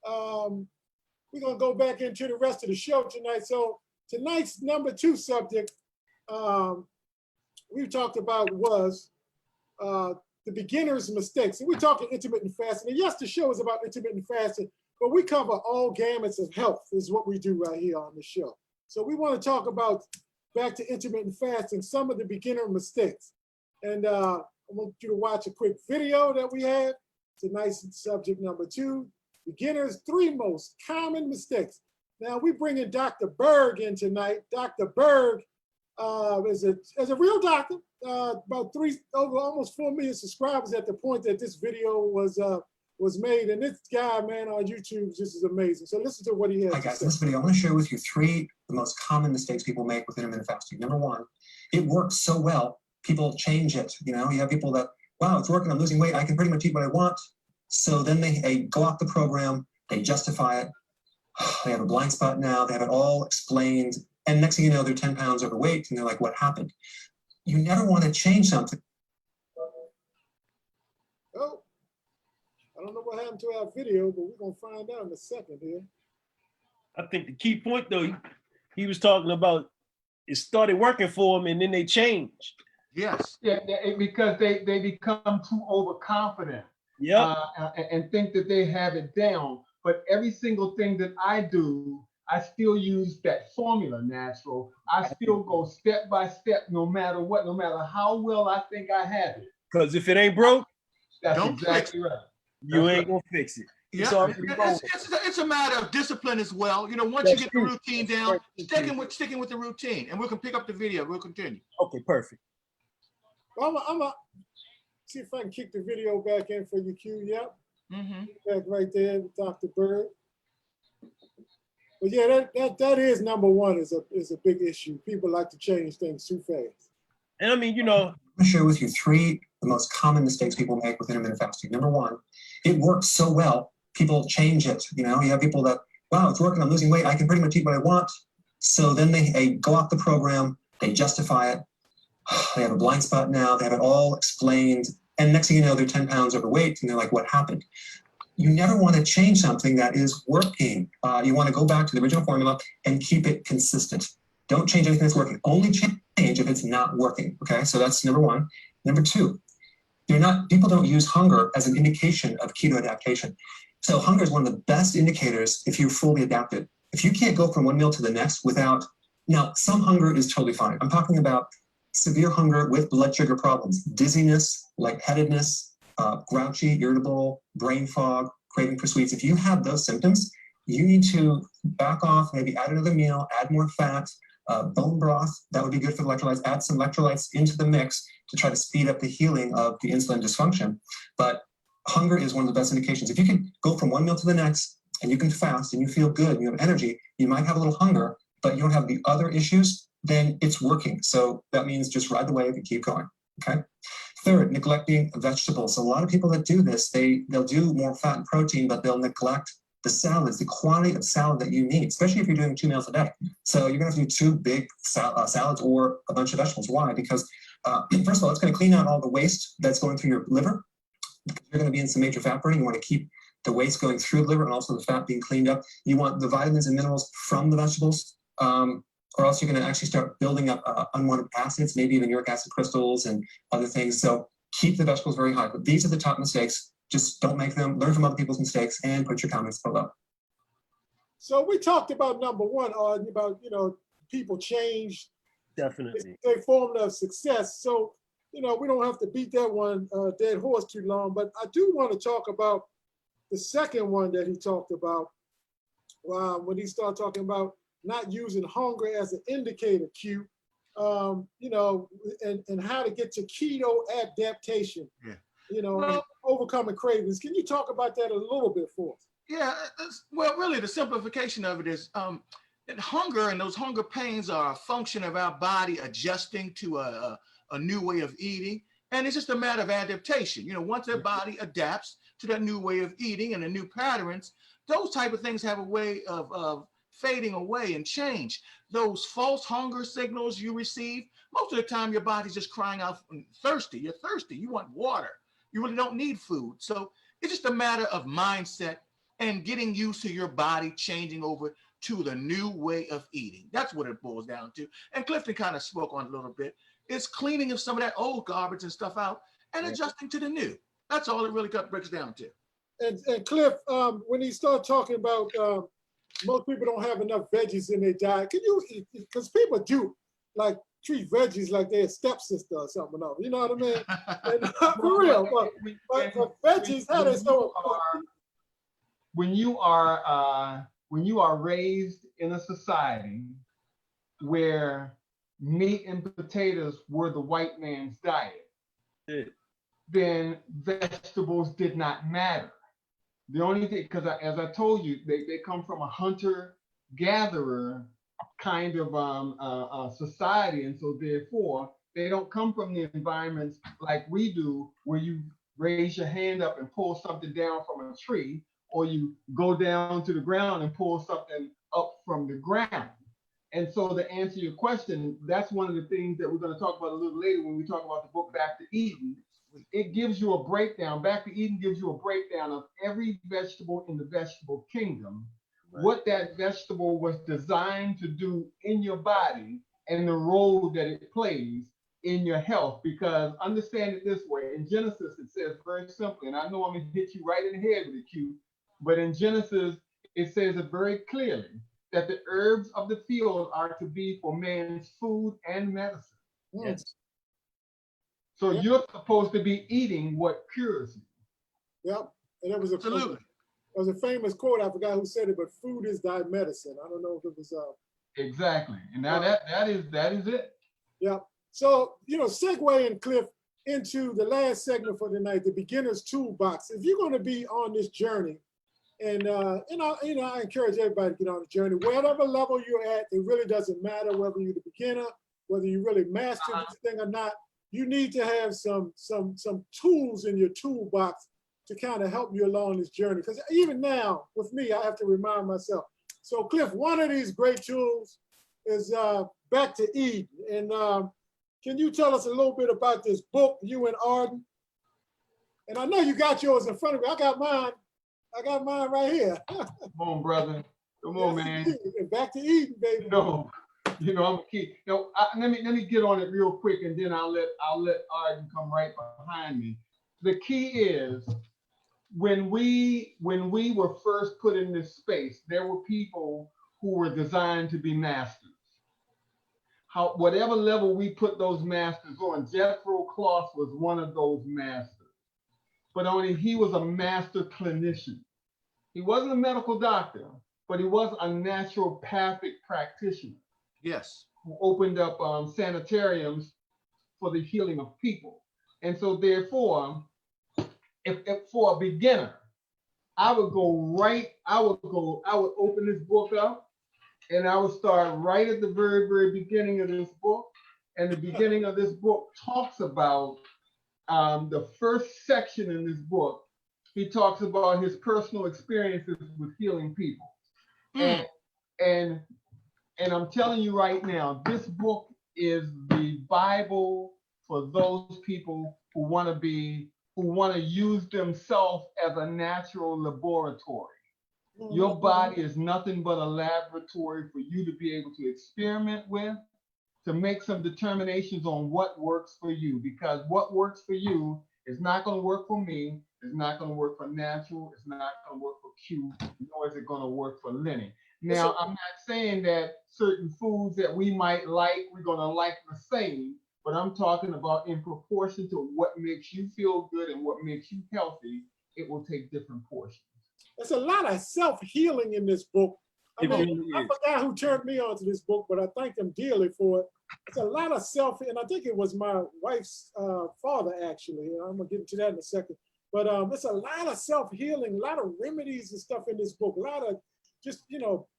We're going to go back into the rest of the show tonight. So tonight's number 2 subject we talked about was the beginner's mistakes. And we're talking intermittent fasting. And yes, the show is about intermittent fasting, but we cover all gamuts of health is what we do right here on the show. So we want to talk about, back to intermittent fasting, some of the beginner mistakes. And I want you to watch a quick video that we have. Tonight's subject number 2, beginners' 3 most common mistakes. Now we bring in Dr. Berg in tonight. Dr. Berg is a real doctor, about almost 4 million subscribers at the point that this video was made. And this guy, man, on YouTube just is amazing. So listen to what he has. Hi guys, in this video, I want to share with you 3 the most common mistakes people make with intermittent fasting. Number 1, it works so well, people change it. You have people that, wow, it's working, I'm losing weight, I can pretty much eat what I want. So then they go off the program, they justify it. They have a blind spot now, they have it all explained. And next thing you know, they're 10 pounds overweight, and they're like, what happened? You never want to change something. Oh, I don't know what happened to our video, but we're going to find out in a second here. I think the key point, though, he was talking about, it started working for him, and then they changed. Yes. Yeah, because they become too overconfident. Yeah. And think that they have it down. But every single thing that I do, I still use that formula, Natural. I still go step by step, no matter what, no matter how well I think I have it. Because if it ain't broke, that's exactly right. You ain't gonna fix it. Yeah, it's a matter of discipline as well. Once you get the routine down, sticking with the routine, and we can pick up the video. We'll continue. Okay, perfect. Well, I'm gonna see if I can kick the video back in for you, Q. Yep. Back right there with Dr. Bird. But yeah, that is number 1 is a big issue. People like to change things too fast. And I mean, I'm going to share with you 3 the most common mistakes people make with intermittent fasting. Number 1, it works so well, people change it. You have people that, wow, it's working, I'm losing weight, I can pretty much eat what I want. So then they go off the program, they justify it. They have a blind spot now, they have it all explained. And next thing you know, they're 10 pounds overweight, and they're like, what happened? You never want to change something that is working. You want to go back to the original formula and keep it consistent. Don't change anything that's working. Only change if it's not working. Okay, so that's number 1. Number 2, people don't use hunger as an indication of keto adaptation. So hunger is one of the best indicators if you're fully adapted. If you can't go from one meal to the next without, now some hunger is totally fine. I'm talking about severe hunger with blood sugar problems, dizziness, lightheadedness, grouchy, irritable, brain fog, craving for sweets. If you have those symptoms, you need to back off, maybe add another meal, add more fat, bone broth, that would be good for the electrolytes, add some electrolytes into the mix to try to speed up the healing of the insulin dysfunction. But hunger is one of the best indications. If you can go from one meal to the next and you can fast and you feel good and you have energy, you might have a little hunger, but you don't have the other issues, then it's working. So that means just ride the wave and keep going, okay? Third, neglecting vegetables. A lot of people that do this, they'll do more fat and protein, but they'll neglect the salads, the quantity of salad that you need, especially if you're doing 2 meals a day. So you're going to have to do 2 big salads or a bunch of vegetables. Why? Because first of all, it's going to clean out all the waste that's going through your liver. Because you're going to be in some major fat burning. You want to keep the waste going through the liver and also the fat being cleaned up. You want the vitamins and minerals from the vegetables, or else you're going to actually start building up unwanted acids, maybe even uric acid crystals and other things. So keep the vegetables very high. But these are the top mistakes. Just don't make them. Learn from other people's mistakes and put your comments below. So we talked about number one, about, people change. Definitely. They formed of success. So, we don't have to beat that one dead horse too long, but I do want to talk about the second one that he talked about when he started talking about not using hunger as an indicator cue, and how to get to keto adaptation, and overcoming cravings. Can you talk about that a little bit for us? Yeah, well, really the simplification of it is that hunger and those hunger pains are a function of our body adjusting to a new way of eating. And it's just a matter of adaptation. Once their body adapts to that new way of eating and the new patterns, those type of things have a way of fading away and change. Those false hunger signals you receive, most of the time your body's just crying out thirsty. You're thirsty, you want water. You really don't need food. So it's just a matter of mindset and getting used to your body changing over to the new way of eating. That's what it boils down to. And Clifton kind of spoke on it a little bit. It's cleaning of some of that old garbage and stuff out and adjusting to the new. That's all it really breaks down to. And Cliff, when he started talking about most people don't have enough veggies in their diet, because people do treat veggies like they're a stepsister or something. You know what I mean? And, for real. But veggies, how they so important? When you are raised in a society where meat and potatoes were the white man's diet, then vegetables did not matter. The only thing, because as I told you, they come from a hunter-gatherer kind of society, and so therefore they don't come from the environments like we do, where you raise your hand up and pull something down from a tree, or you go down to the ground and pull something up from the ground. And so to answer your question, that's one of the things that we're going to talk about a little later when we talk about the book Back to Eden. It gives you a breakdown. Back to Eden gives you a breakdown of every vegetable in the vegetable kingdom, what that vegetable was designed to do in your body and the role that it plays in your health. Because understand it this way, in Genesis, it says very simply, and I know I'm going to hit you right in the head with a cue, but in Genesis, it says it very clearly that the herbs of the field are to be for man's food and medicine. Yes. So you're supposed to be eating what cures you. Yep. And it was Absolutely. It was a famous quote. I forgot who said it, but food is thy medicine. I don't know if it was Exactly. And now that is it. Yeah. So, segueing, Cliff, into the last segment for tonight, the beginner's toolbox. If you're going to be on this journey, and I encourage everybody to get on the journey, whatever level you're at, it really doesn't matter whether you're the beginner, whether you really master this thing or not. You need to have some tools in your toolbox to kind of help you along this journey. Because even now, with me, I have to remind myself. So, Cliff, one of these great tools is Back to Eden. And can you tell us a little bit about this book, you and Arden? And I know you got yours in front of me. I got mine right here. Come on, brother. Come on, man. And Back to Eden, baby. I'm a key. Let me get on it real quick, and then I'll let Arden come right behind me. The key is when we were first put in this space, there were people who were designed to be masters. Whatever level we put those masters on, Jethro Kloss was one of those masters, but only he was a master clinician. He wasn't a medical doctor, but he was a naturopathic practitioner. Yes. Who opened up sanitariums for the healing of people. And so therefore, if for a beginner, I would open this book up and I would start right at the very, very beginning of this book. And the beginning of this book talks about the first section in this book, he talks about his personal experiences with healing people. Mm. And I'm telling you right now, this book is the Bible for those people who want to use themselves as a natural laboratory. Your body is nothing but a laboratory for you to be able to experiment with, to make some determinations on what works for you, because what works for you is not going to work for me, it's not going to work for Natural, it's not going to work for Q, nor is it going to work for Lenny. Now, I'm not saying that certain foods that we might like, we're going to like the same, but I'm talking about in proportion to what makes you feel good and what makes you healthy, it will take different portions. There's a lot of self-healing in this book. I mean, really I forgot who turned me on to this book, but I thank him dearly for it. It's a lot of and I think it was my wife's father, actually. I'm gonna get into that in a second. But it's a lot of self-healing, a lot of remedies and stuff in this book, a lot of just,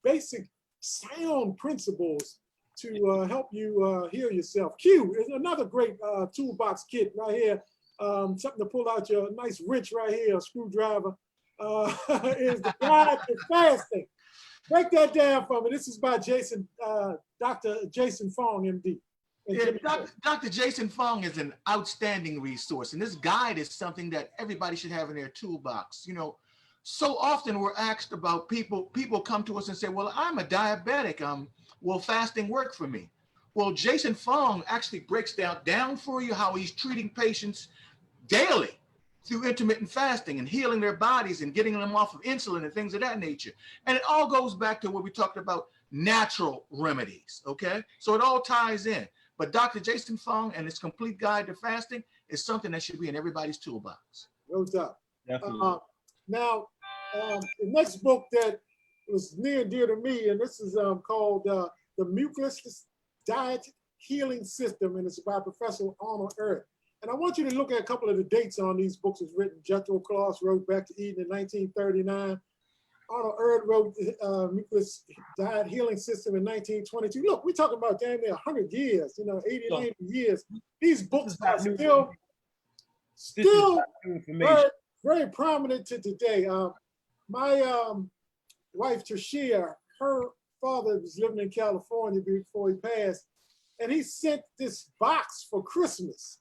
basic sound principles to help you heal yourself. Q is another great toolbox kit right here. Something to pull out your nice wrench right here, a screwdriver. Is the guide to fasting. Break that down for me. This is by Dr. Jason Fong, MD. Yeah, Dr. Jason Fong is an outstanding resource, and this guide is something that everybody should have in their toolbox. So often we're asked about people come to us and say, well, I'm a diabetic. Will fasting work for me? Well, Jason Fong actually breaks down for you how he's treating patients daily through intermittent fasting and healing their bodies and getting them off of insulin and things of that nature. And it all goes back to what we talked about, natural remedies, okay? So it all ties in. But Dr. Jason Fong and his complete guide to fasting is something that should be in everybody's toolbox. No doubt. Definitely. Now, the next book that was near and dear to me, and this is called The Mucus Diet Healing System, and it's by Professor Arnold Earth. And I want you to look at a couple of the dates on these books. It's written. Jethro Claus wrote Back to Eden in 1939. Arnold Earth wrote Mucus Diet Healing System in 1922. Look, we're talking about damn near 100 years, 80, 90 years. These books are still very, very prominent to today. My wife, Trashia, her father was living in California before he passed, and he sent this box for Christmas.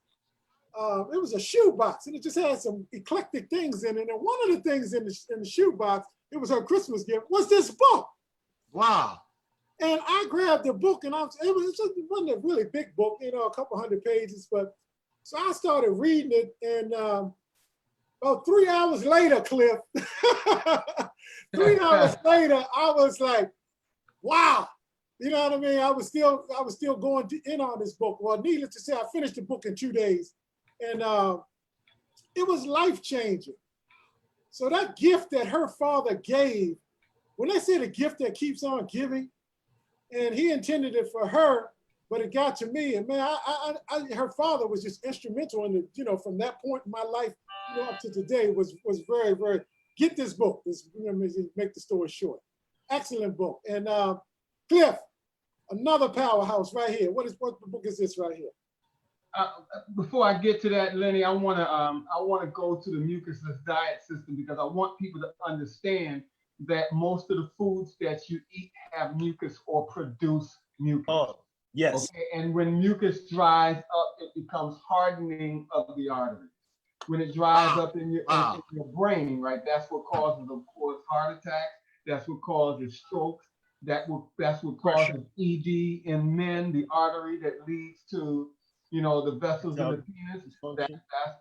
It was a shoe box, and it just had some eclectic things in it. And one of the things in the shoe box, it was her Christmas gift, was this book. Wow. And I grabbed the book, and it wasn't a really big book, a couple hundred pages, but so I started reading it, and about 3 hours later, Cliff, 3 hours later, I was like, wow. You know what I mean? I was still going in on this book. Well, needless to say, I finished the book in 2 days. And it was life-changing. So that gift that her father gave, when they say the gift that keeps on giving, and he intended it for her, but it got to me. And man, her father was just instrumental in the, from that point in my life, up to today was very, very, get this book. This, make the story short. Excellent book. And Cliff, another powerhouse right here. What book is this right here? Before I get to that, Lenny, I want to go to the mucusless diet system, because I want people to understand that most of the foods that you eat have mucus or produce mucus. Oh, yes. Okay? And when mucus dries up, it becomes hardening of the arteries. When it dries up in your brain, right, that's what causes, of course, heart attacks. That's what causes strokes. That's what causes ED in men, the artery that leads to the vessels in the penis.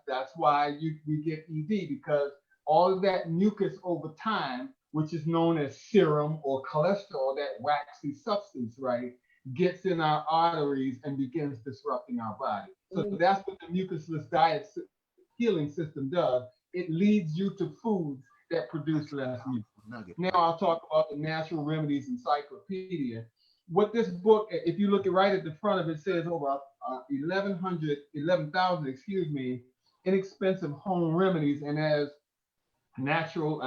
That's why we get ED, because all of that mucus over time, which is known as serum or cholesterol, that waxy substance, right, gets in our arteries and begins disrupting our body. So that's what the mucusless diet healing system does. It leads you to foods that produce less mucus. Now I'll talk about the Natural Remedies Encyclopedia. What this book, if you look right at the front of it, says over 11,000, inexpensive home remedies. And as Natural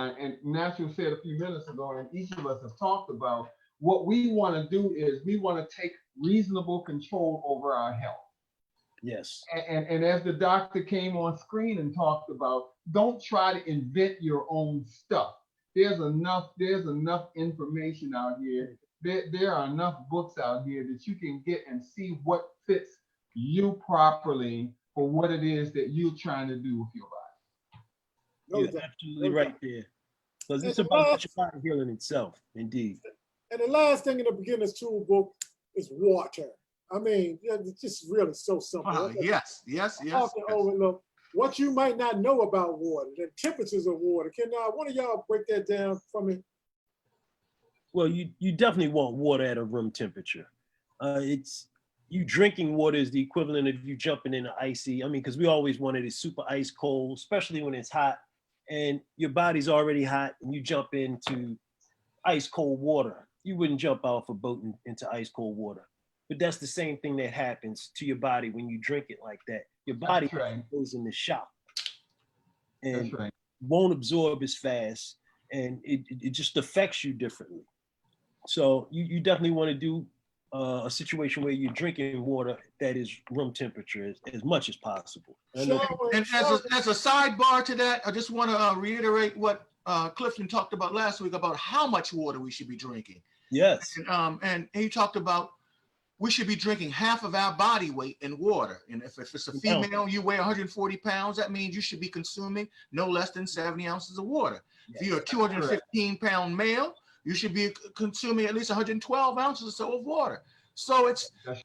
said a few minutes ago, and each of us have talked about, what we want to do is we want to take reasonable control over our health. Yes. And as the doctor came on screen and talked about, don't try to invent your own stuff. There's enough information out here. There are enough books out here that you can get and see what fits you properly for what it is that you're trying to do with your body. No You're doubt. absolutely No right doubt. there. Because And it's the about last- your body healing itself, indeed. And the last thing in the beginner's toolbook is water. I mean, it's just really so simple. Yes. Often overlooked. What you might not know about water, the temperatures of water. Can one of y'all break that down for me? Well, you definitely want water at a room temperature. It's you drinking water is the equivalent of you jumping in an icy. I mean, because we always wanted it super ice cold, especially when it's hot, and your body's already hot, and you jump into ice cold water. You wouldn't jump off a boat into ice cold water. But that's the same thing that happens to your body when you drink it like that. Your body goes into shock and won't absorb as fast, and it just affects you differently. So you definitely want to do a situation where you're drinking water that is room temperature as much as possible. And as a sidebar to that, I just want to reiterate what Clifton talked about last week about how much water we should be drinking. Yes. And he talked about we should be drinking half of our body weight in water. And if it's a female, you weigh 140 pounds, that means you should be consuming no less than 70 ounces of water. Yes. If you're a 215-pound male, you should be consuming at least 112 ounces or so of water. So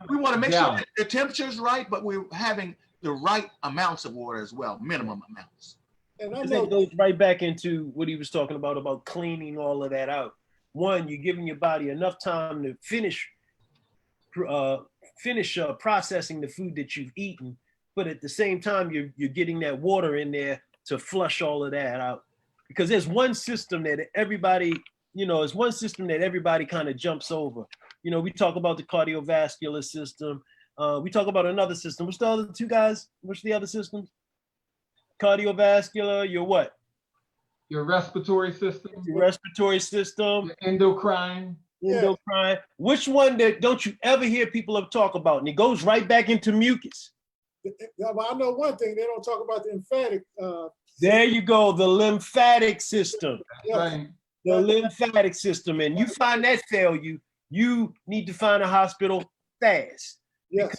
we want to make sure that the temperature is right, but we're having the right amounts of water as well, minimum amounts. And that goes right back into what he was talking about cleaning all of that out. One, you're giving your body enough time to finish processing the food that you've eaten, but at the same time, you're getting that water in there to flush all of that out. Because there's one system that everybody kind of jumps over. We talk about the cardiovascular system. We talk about another system. What's the other two guys? What's the other systems? Cardiovascular, your what? Your respiratory system. Your respiratory system. Your endocrine. Endocrine. Which one that don't you ever hear people talk about? And it goes right back into mucus. I know one thing, they don't talk about the lymphatic. There you go, the lymphatic system. Right. The lymphatic system. And you find that fail you need to find a hospital fast. Yes.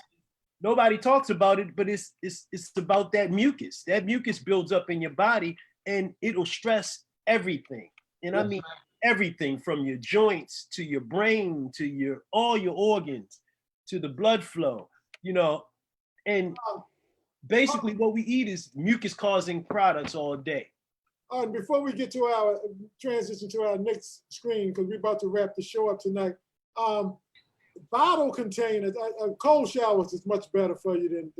Nobody talks about it, but it's about that mucus. That mucus builds up in your body and it'll stress everything. And I mean everything from your joints to your brain to all your organs to the blood flow, and basically what we eat is mucus causing products all day. And before we get to our transition to our next screen, because we're about to wrap the show up tonight, bottle containers, cold showers is much better for you than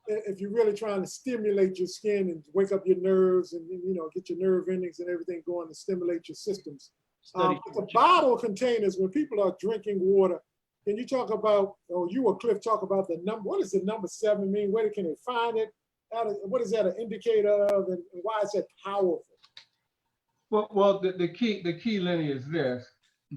if you're really trying to stimulate your skin and wake up your nerves and get your nerve endings and everything going to stimulate your systems. The bottle containers, when people are drinking water, can you talk about, or you or Cliff talk about the number? What does the number 7 mean? Where can they find it? What is that an indicator of, and why is that powerful? Well, the key, Lenny, is this: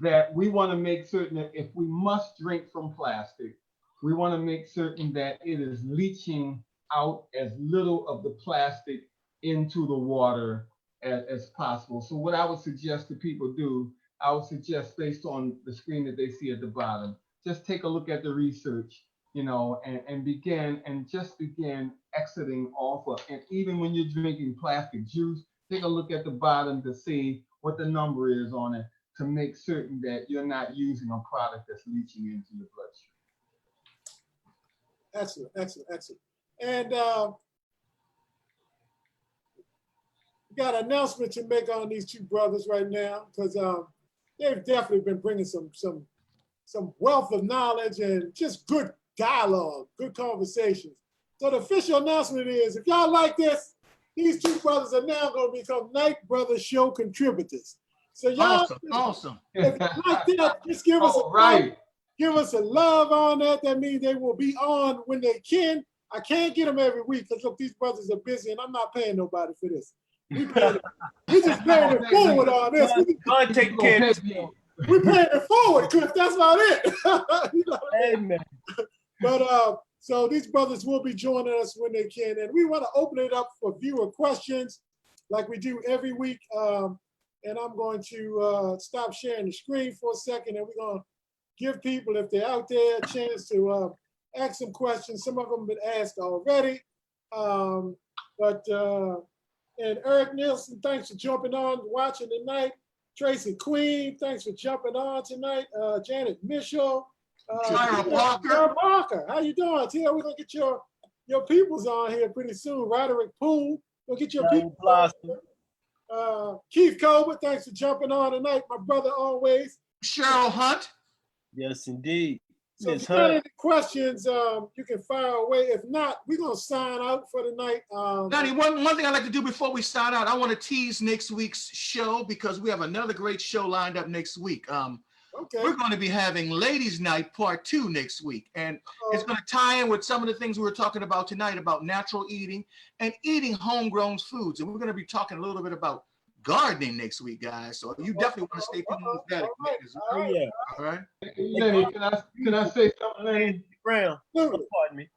that we want to make certain that if we must drink from plastic, we want to make certain that it is leaching out as little of the plastic into the water as possible. So what I would suggest that people do, I would suggest, based on the screen that they see at the bottom, just take a look at the research, and begin exiting off of, and even when you're drinking plastic juice, take a look at the bottom to see what the number is on it, to make certain that you're not using a product that's leaching into your bloodstream. Excellent. And we got an announcement to make on these two brothers right now, because they've definitely been bringing some wealth of knowledge and just good dialogue, good conversations. So the official announcement is, if y'all like this, these two brothers are now going to become Night Brothers Show contributors. So y'all, awesome. If you like that, just give us give us a love on that. That means they will be on when they can. I can't get them every week because look, these brothers are busy and I'm not paying nobody for this. We just paying it forward on this. God take care of this. We're paying it forward, Cliff. That's about it. Amen. But So these brothers will be joining us when they can. And we want to open it up for viewer questions like we do every week. And I'm going to stop sharing the screen for a second, and we're going to give people, if they're out there, a chance to ask some questions. Some of them have been asked already. And Eric Nielsen, thanks for jumping on, watching tonight. Tracy Queen, thanks for jumping on tonight. Janet Mitchell. Tyra Parker. Tyra Parker, how you doing? Tia, we're going to get your peoples on here pretty soon. Roderick Poole, we'll get your people on here. Keith Colbert, thanks for jumping on tonight, my brother always. Cheryl Hunt. Yes, indeed. So Ms. if you got Hunt. any questions, you can fire away. If not, we're gonna sign out for the night. Donnie, one thing I'd like to do before we sign out, I want to tease next week's show because we have another great show lined up next week. Okay. We're going to be having Ladies Night Part 2 next week, and it's going to tie in with some of the things we were talking about tonight about natural eating and eating homegrown foods. And we're going to be talking a little bit about gardening next week, guys. So you definitely want to stay tuned with that. Oh, yeah. All right. Lenny, can I say something, Lenny? Brown. Absolutely. Pardon me.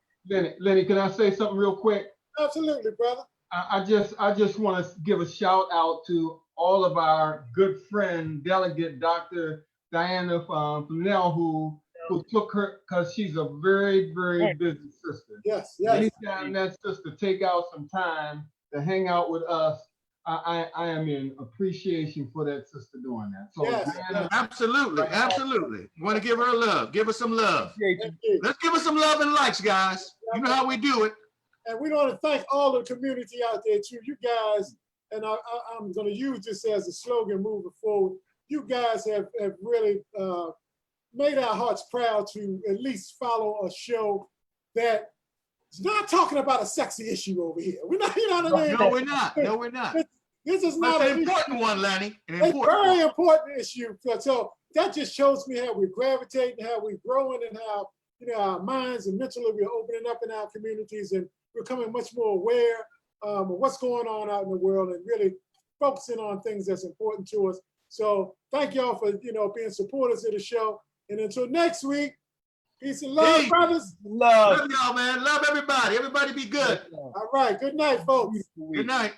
Lenny, can I say something real quick? Absolutely, brother. I just want to give a shout out to all of our good friend, Delegate Dr. Diana Fennell, who took her, because she's a very, very busy sister. Yes. Anytime that sister take out some time to hang out with us, I am in appreciation for that sister doing that. So Yes. Diana, Absolutely. Want to give her love. Give her some love. Thank you. Let's give her some love and likes, guys. You know how we do it. And we want to thank all the community out there too. You guys, and I'm going to use this as a slogan moving forward. You guys have really made our hearts proud to at least follow a show that is not talking about a sexy issue over here. We're not, you know what I mean? No, we're not. No, we're not. This is not That's an important one, Lenny. An It's a important very one. important issue. So that just shows me how we're gravitating, how we're growing, and how our minds and mentally we're opening up in our communities and we're becoming much more aware of what's going on out in the world and really focusing on things that's important to us. So thank y'all for being supporters of the show. And until next week, peace and love, Peace. brothers. Love. Love y'all, man. Love everybody. Everybody be good. All right. Good night, folks. Good night.